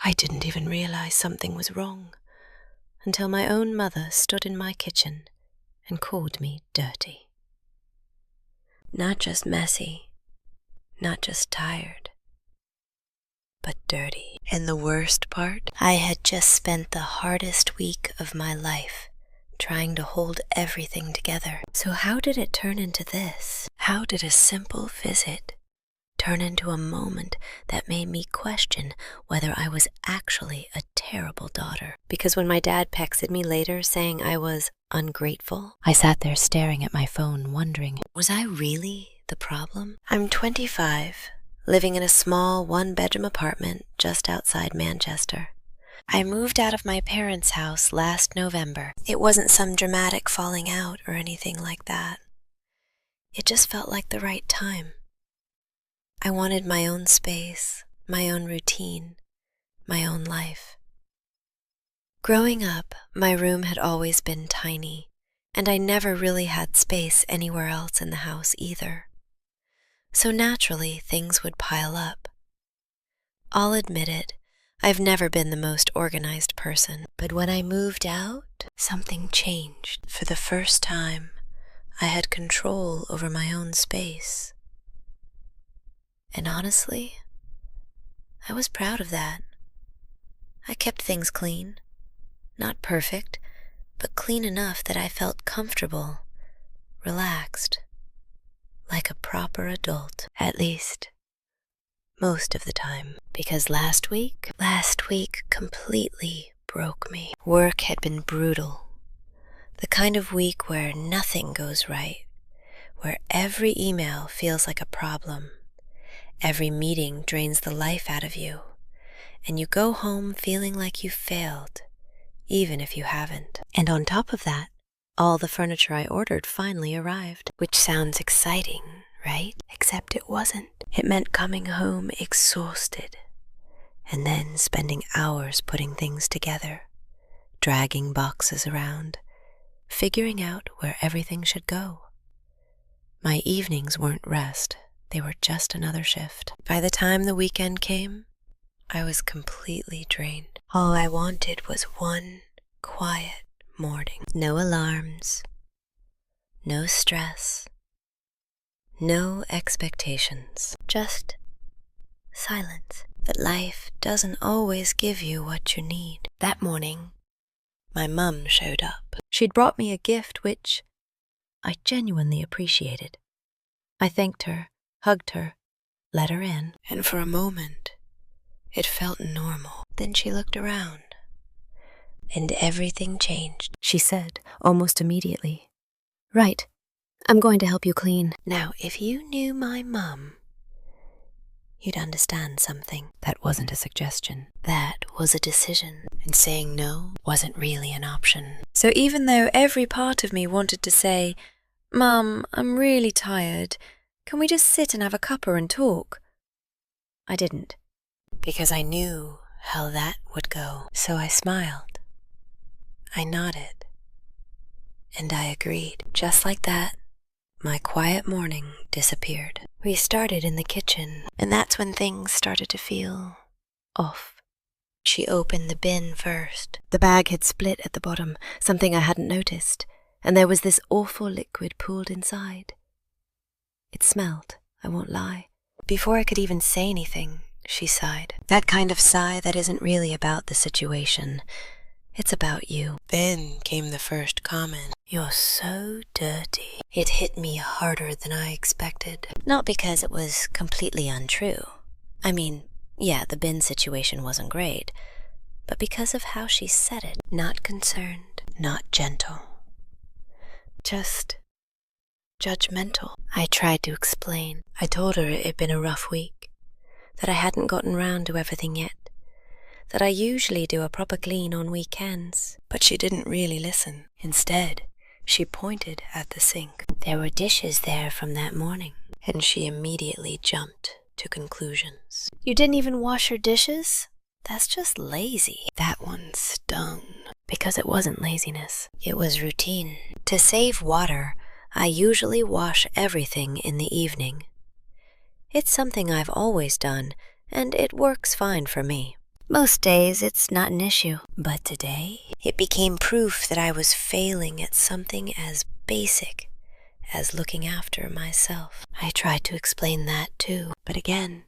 I didn't even realize something was wrong until my own mother stood in my kitchen and called me dirty. Not just messy, not just tired, but dirty. And the worst part, I had just spent the hardest week of my life trying to hold everything together. So how did it turn into this? How did a simple visit turn into a moment that made me question whether I was actually a terrible daughter? Because when my dad texted me later saying I was ungrateful, I sat there staring at my phone wondering, was I really the problem? I'm 25, living in a small one-bedroom apartment just outside Manchester. I moved out of my parents' house last November. It wasn't some dramatic falling out or anything like that. It just felt like the right time. I wanted my own space, my own routine, my own life. Growing up, my room had always been tiny, and I never really had space anywhere else in the house either. So naturally, things would pile up. I'll admit it, I've never been the most organized person, but when I moved out, something changed. For the first time, I had control over my own space. And honestly, I was proud of that. I kept things clean. Not perfect, but clean enough that I felt comfortable, relaxed, like a proper adult, at least most of the time. Because last week completely broke me. Work had been brutal. The kind of week where nothing goes right, where every email feels like a problem. Every meeting drains the life out of you, and you go home feeling like you failed, even if you haven't. And on top of that, all the furniture I ordered finally arrived, which sounds exciting, right? Except it wasn't. It meant coming home exhausted, and then spending hours putting things together, dragging boxes around, figuring out where everything should go. My evenings weren't rest. They were just another shift. By the time the weekend came, I was completely drained. All I wanted was one quiet morning. No alarms, no stress, no expectations, just silence. But life doesn't always give you what you need. That morning, my mum showed up. She'd brought me a gift which I genuinely appreciated. I thanked her, hugged her, let her in, and for a moment, it felt normal. Then she looked around, and everything changed. She said, almost immediately, "Right, I'm going to help you clean." Now, if you knew my mum, you'd understand something. That wasn't a suggestion. That was a decision, and saying no wasn't really an option. So even though every part of me wanted to say, "Mum, I'm really tired. Can we just sit and have a cuppa and talk?" I didn't, because I knew how that would go. So I smiled, I nodded, and I agreed. Just like that, my quiet morning disappeared. We started in the kitchen, and that's when things started to feel off. She opened the bin first. The bag had split at the bottom, something I hadn't noticed, and there was this awful liquid pooled inside. It smelled, I won't lie. Before I could even say anything, she sighed. That kind of sigh that isn't really about the situation. It's about you. Then came the first comment. "You're so dirty." It hit me harder than I expected. Not because it was completely untrue. I mean, yeah, the bin situation wasn't great, but because of how she said it. Not concerned, not gentle. Just judgmental. I tried to explain. I told her it had been a rough week, that I hadn't gotten round to everything yet, that I usually do a proper clean on weekends. But she didn't really listen. Instead, she pointed at the sink. There were dishes there from that morning, and she immediately jumped to conclusions. "You didn't even wash your dishes? That's just lazy." That one stung, because it wasn't laziness. It was routine. To save water, I usually wash everything in the evening. It's something I've always done, and it works fine for me. Most days it's not an issue, but today it became proof that I was failing at something as basic as looking after myself. I tried to explain that too, but again,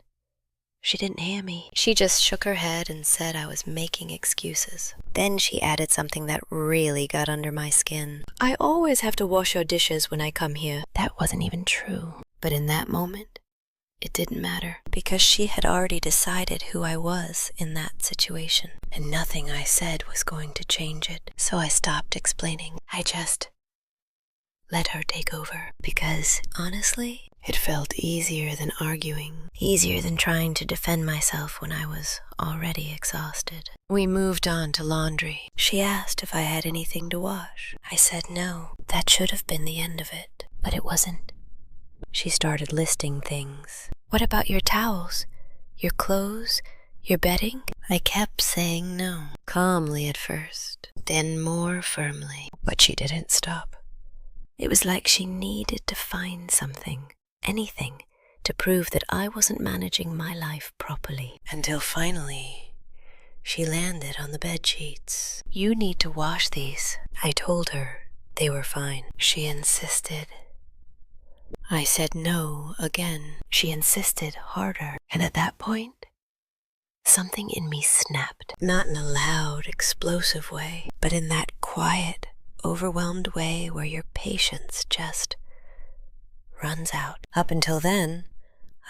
she didn't hear me. She just shook her head and said I was making excuses. Then she added something that really got under my skin. I always have to wash your dishes when I come here. That wasn't even true. But in that moment, it didn't matter, because she had already decided who I was in that situation, and nothing I said was going to change it. So I stopped explaining. I just let her take over, because honestly, it felt easier than arguing, easier than trying to defend myself when I was already exhausted. We moved on to laundry. She asked if I had anything to wash. I said no. That should have been the end of it, but it wasn't. She started listing things. What about your towels? Your clothes? Your bedding? I kept saying no, calmly at first, then more firmly. But she didn't stop. It was like she needed to find something, anything, to prove that I wasn't managing my life properly. Until finally, she landed on the bedsheets. You need to wash these. I told her they were fine. She insisted. I said no again. She insisted harder. And at that point, something in me snapped. Not in a loud, explosive way, but in that quiet, overwhelmed way where your patience just runs out. Up until then,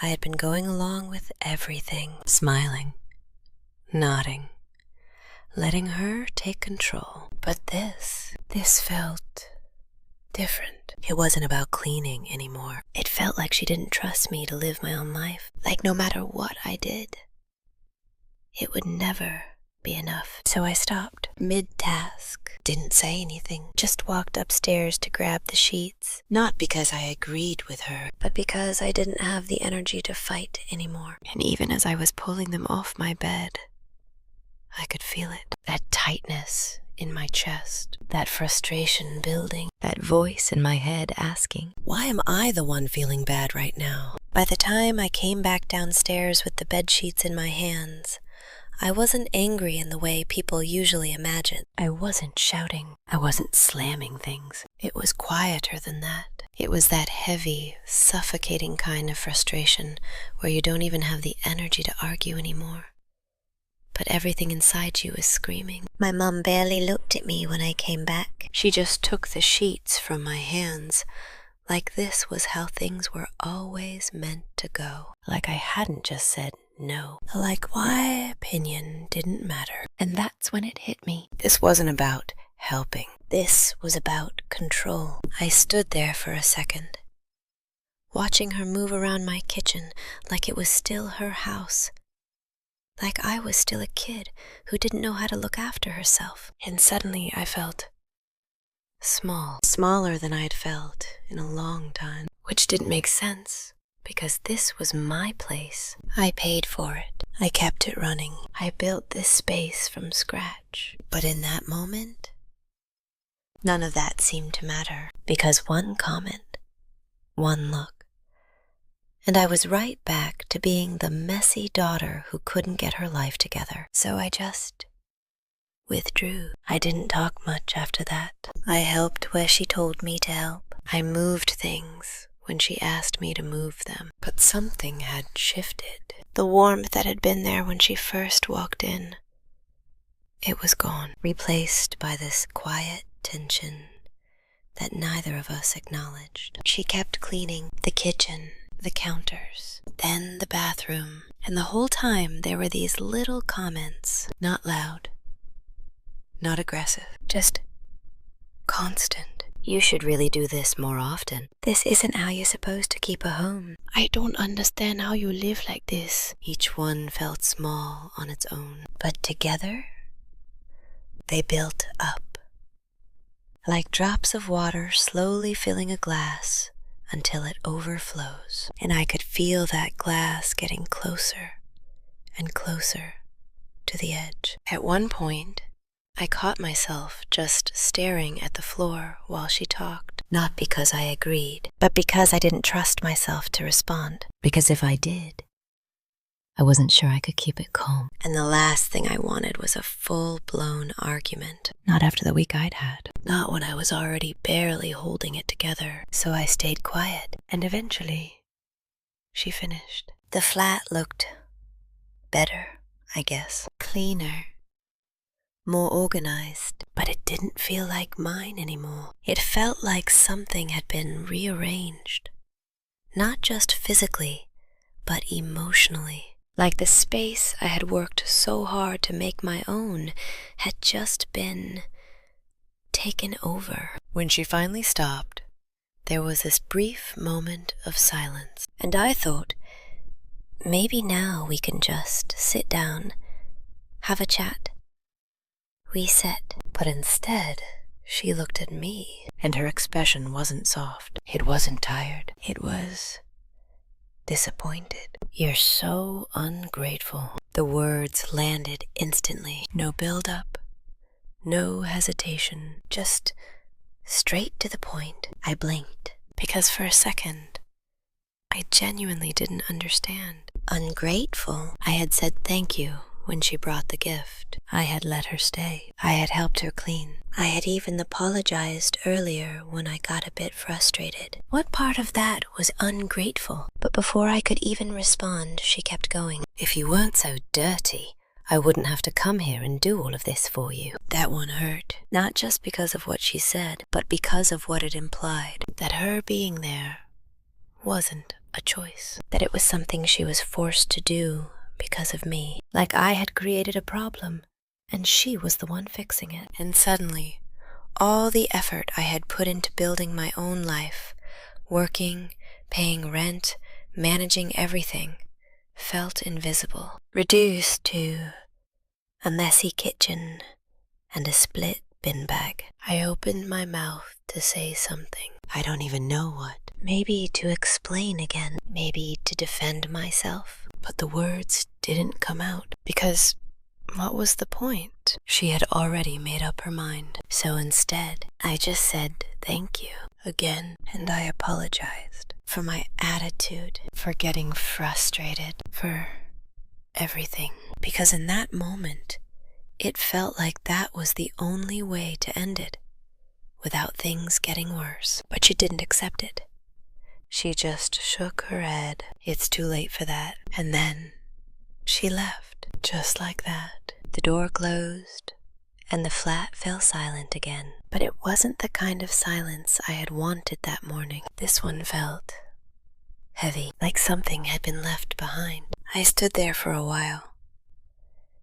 I had been going along with everything, smiling, nodding, letting her take control. But this felt different. It wasn't about cleaning anymore. It felt like she didn't trust me to live my own life. Like no matter what I did, it would never be enough. So I stopped mid-task, didn't say anything, just walked upstairs to grab the sheets. Not because I agreed with her, but because I didn't have the energy to fight anymore. And even as I was pulling them off my bed, I could feel it. That tightness in my chest, that frustration building, that voice in my head asking, why am I the one feeling bad right now? By the time I came back downstairs with the bedsheets in my hands, I wasn't angry in the way people usually imagine. I wasn't shouting. I wasn't slamming things. It was quieter than that. It was that heavy, suffocating kind of frustration where you don't even have the energy to argue anymore. But everything inside you is screaming. My mom barely looked at me when I came back. She just took the sheets from my hands, like this was how things were always meant to go. Like I hadn't just said no. Like my opinion didn't matter. And that's when it hit me. This wasn't about helping. This was about control. I stood there for a second, watching her move around my kitchen like it was still her house. Like I was still a kid who didn't know how to look after herself. And suddenly I felt small, smaller than I had felt in a long time, which didn't make sense because this was my place. I paid for it. I kept it running. I built this space from scratch. But in that moment, none of that seemed to matter because one comment, one look, and I was right back to being the messy daughter who couldn't get her life together. So I just withdrew. I didn't talk much after that. I helped where she told me to help. I moved things when she asked me to move them. But something had shifted. The warmth that had been there when she first walked in, it was gone, replaced by this quiet tension that neither of us acknowledged. She kept cleaning the kitchen, the counters, then the bathroom, and the whole time there were these little comments, not loud, not aggressive, just constant. You should really do this more often. This isn't how you're supposed to keep a home. I don't understand how you live like this. Each one felt small on its own, but together they built up, like drops of water slowly filling a glass until it overflows. And I could feel that glass getting closer and closer to the edge. At one point, I caught myself just staring at the floor while she talked. Not because I agreed, but because I didn't trust myself to respond. Because if I did, I wasn't sure I could keep it calm. And the last thing I wanted was a full-blown argument. Not after the week I'd had. Not when I was already barely holding it together. So I stayed quiet, and eventually, she finished. The flat looked better, I guess. Cleaner. More organized. But it didn't feel like mine anymore. It felt like something had been rearranged. Not just physically, but emotionally. Like the space I had worked so hard to make my own had just been taken over. When she finally stopped, there was this brief moment of silence, and I thought, maybe now we can just sit down, have a chat, reset. But instead, she looked at me, and her expression wasn't soft. It wasn't tired. It was disappointed. You're so ungrateful. The words landed instantly. No build-up, no hesitation, just straight to the point. I blinked, because for a second, I genuinely didn't understand. Ungrateful? I had said thank you when she brought the gift. I had let her stay. I had helped her clean. I had even apologized earlier when I got a bit frustrated. What part of that was ungrateful? But before I could even respond, she kept going. If you weren't so dirty, I wouldn't have to come here and do all of this for you. That one hurt. Not just because of what she said, but because of what it implied. That her being there wasn't a choice. That it was something she was forced to do because of me. Like I had created a problem, and she was the one fixing it. And suddenly, all the effort I had put into building my own life, working, paying rent, managing everything, felt invisible. Reduced to a messy kitchen and a split bin bag. I opened my mouth to say something. I don't even know what. Maybe to explain again. Maybe to defend myself. But the words didn't come out, because what was the point? She had already made up her mind. So instead, I just said thank you again, and I apologized for my attitude, for getting frustrated, for everything. Because in that moment, it felt like that was the only way to end it, without things getting worse. But she didn't accept it. She just shook her head. It's too late for that. And then she left, just like that. The door closed, and the flat fell silent again. But it wasn't the kind of silence I had wanted that morning. This one felt heavy, like something had been left behind. I stood there for a while,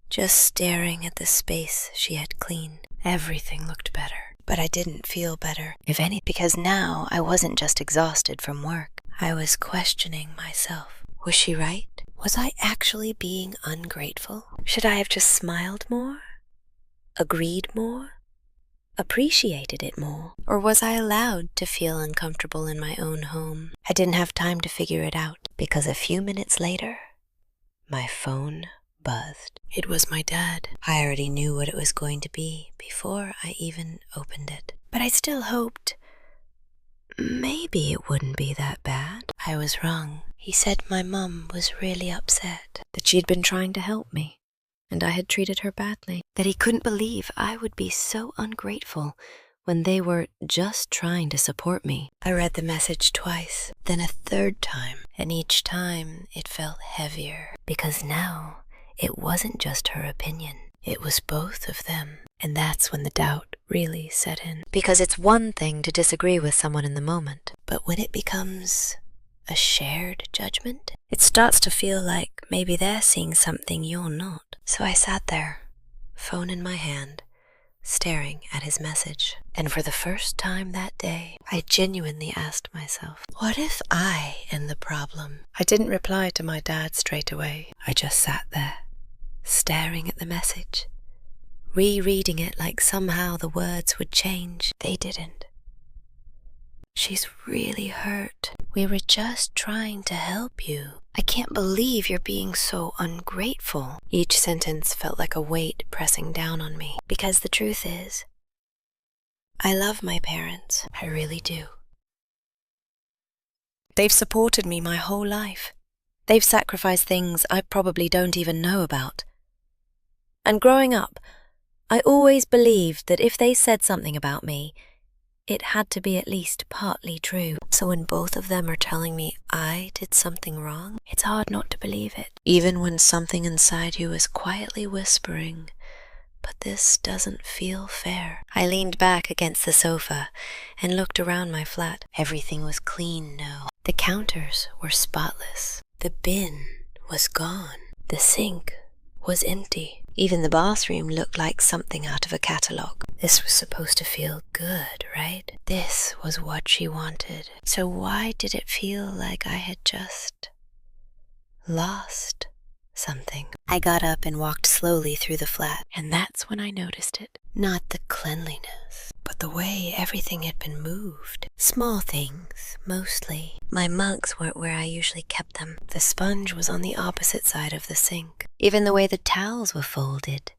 just staring at the space she had cleaned. Everything looked better. But I didn't feel better, if any, because now I wasn't just exhausted from work. I was questioning myself. Was she right? Was I actually being ungrateful? Should I have just smiled more? Agreed more? Appreciated it more? Or was I allowed to feel uncomfortable in my own home? I didn't have time to figure it out, because a few minutes later, my phone buzzed. It was my dad. I already knew what it was going to be before I even opened it. But I still hoped maybe it wouldn't be that bad. I was wrong. He said my mum was really upset, that she'd been trying to help me, and I had treated her badly, that he couldn't believe I would be so ungrateful when they were just trying to support me. I read the message twice, then a third time, and each time it felt heavier, because now it wasn't just her opinion, it was both of them. And that's when the doubt really set in. Because it's one thing to disagree with someone in the moment, but when it becomes a shared judgment, it starts to feel like maybe they're seeing something you're not. So I sat there, phone in my hand, staring at his message. And for the first time that day, I genuinely asked myself, what if I am the problem? I didn't reply to my dad straight away. I just sat there, staring at the message, rereading it like somehow the words would change. They didn't. She's really hurt. We were just trying to help you. I can't believe you're being so ungrateful. Each sentence felt like a weight pressing down on me. Because the truth is, I love my parents. I really do. They've supported me my whole life. They've sacrificed things I probably don't even know about. And growing up, I always believed that if they said something about me, it had to be at least partly true. So when both of them are telling me I did something wrong, it's hard not to believe it. Even when something inside you is quietly whispering, but this doesn't feel fair. I leaned back against the sofa and looked around my flat. Everything was clean now. The counters were spotless. The bin was gone. The sink was empty. Even the bathroom looked like something out of a catalogue. This was supposed to feel good, right? This was what she wanted. So why did it feel like I had just lost something? I got up and walked slowly through the flat, and that's when I noticed it. Not the cleanliness, but the way everything had been moved. Small things, mostly. My mugs weren't where I usually kept them. The sponge was on the opposite side of the sink. Even the way the towels were folded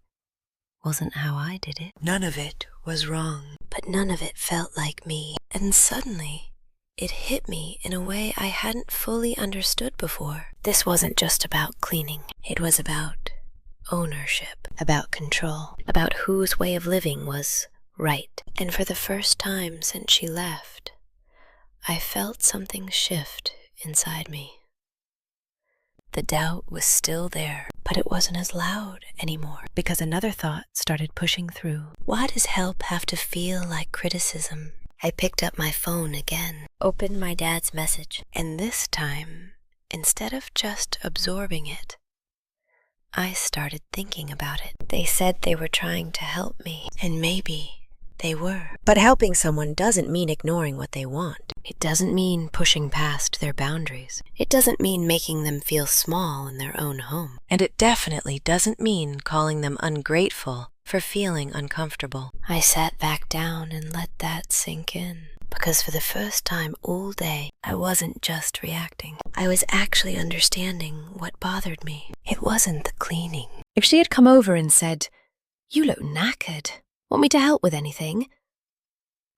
wasn't how I did it. None of it was wrong, but none of it felt like me. And suddenly, it hit me in a way I hadn't fully understood before. This wasn't just about cleaning. It was about ownership, about control, about whose way of living was right. And for the first time since she left, I felt something shift inside me. The doubt was still there, but it wasn't as loud anymore, because another thought started pushing through. Why does help have to feel like criticism? I picked up my phone again, opened my dad's message, and this time, instead of just absorbing it, I started thinking about it. They said they were trying to help me, and maybe they were. But helping someone doesn't mean ignoring what they want. It doesn't mean pushing past their boundaries. It doesn't mean making them feel small in their own home. And it definitely doesn't mean calling them ungrateful for feeling uncomfortable. I sat back down and let that sink in. Because for the first time all day, I wasn't just reacting. I was actually understanding what bothered me. It wasn't the cleaning. If she had come over and said, "You look knackered. Want me to help with anything?"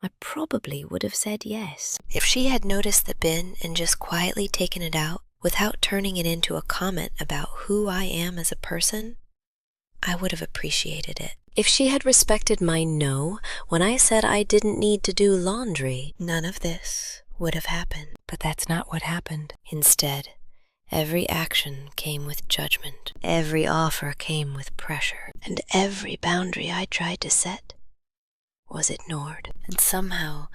I probably would have said yes. If she had noticed the bin and just quietly taken it out without turning it into a comment about who I am as a person, I would have appreciated it. If she had respected my no when I said I didn't need to do laundry, none of this would have happened. But that's not what happened. Instead, every action came with judgment. Every offer came with pressure. And every boundary I tried to set was ignored. And somehow,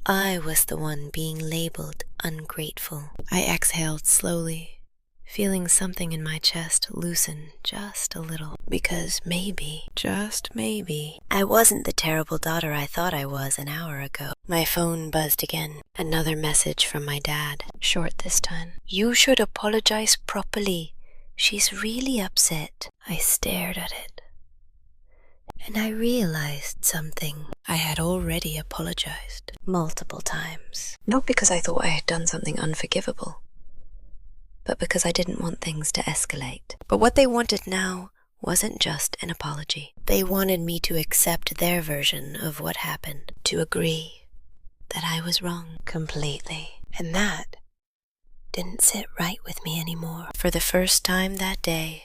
I was the one being labeled ungrateful. I exhaled slowly, feeling something in my chest loosen just a little. Because maybe, just maybe, I wasn't the terrible daughter I thought I was an hour ago. My phone buzzed again. Another message from my dad. Short this time. "You should apologize properly. She's really upset." I stared at it, and I realized something. I had already apologized multiple times. Not because I thought I had done something unforgivable, but because I didn't want things to escalate. But what they wanted now wasn't just an apology. They wanted me to accept their version of what happened, to agree that I was wrong completely. And that didn't sit right with me anymore. For the first time that day,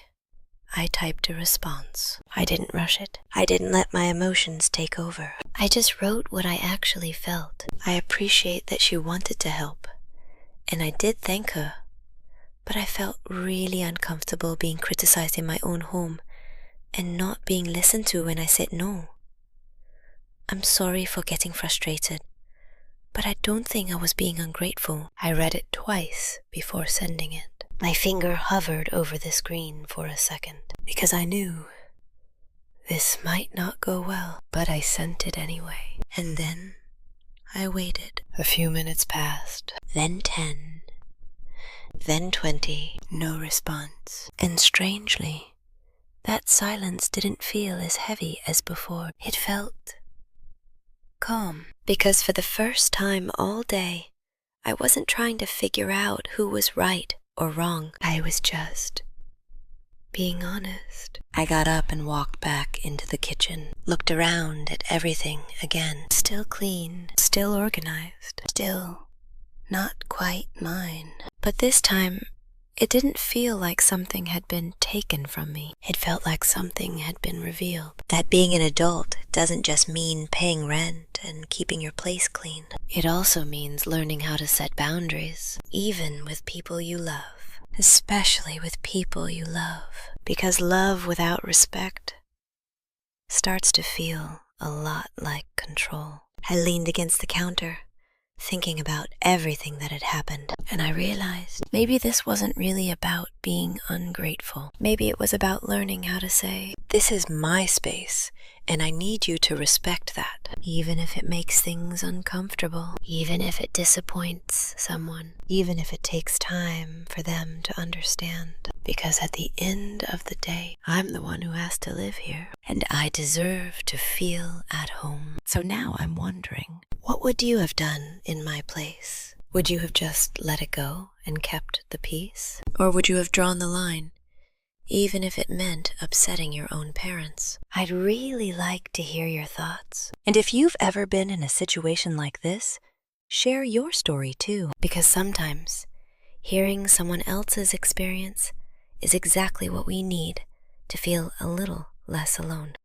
I typed a response. I didn't rush it. I didn't let my emotions take over. I just wrote what I actually felt. I appreciate that she wanted to help, and I did thank her, but I felt really uncomfortable being criticized in my own home and not being listened to when I said no. I'm sorry for getting frustrated, but I don't think I was being ungrateful. I read it twice before sending it. My finger hovered over the screen for a second, because I knew this might not go well, but I sent it anyway. And then I waited. A few minutes passed, then 10, then 20, no response. And strangely, that silence didn't feel as heavy as before. It felt calm, because for the first time all day, I wasn't trying to figure out who was right or wrong. I was just being honest. I got up and walked back into the kitchen, looked around at everything again. Still clean, still organized, still not quite mine. But this time, It didn't feel like something had been taken from me. It felt like something had been revealed. That being an adult doesn't just mean paying rent and keeping your place clean. It also means learning how to set boundaries, even with people you love. Especially with people you love. Because love without respect starts to feel a lot like control. I leaned against the counter, thinking about everything that had happened, and I realized maybe this wasn't really about being ungrateful. Maybe it was about learning how to say, "This is my space, and I need you to respect that," even if it makes things uncomfortable, even if it disappoints someone, even if it takes time for them to understand. Because at the end of the day, I'm the one who has to live here, and I deserve to feel at home. So now I'm wondering, what would you have done in my place? Would you have just let it go and kept the peace? Or would you have drawn the line, even if it meant upsetting your own parents? I'd really like to hear your thoughts. And if you've ever been in a situation like this, share your story too. Because sometimes hearing someone else's experience is exactly what we need to feel a little less alone.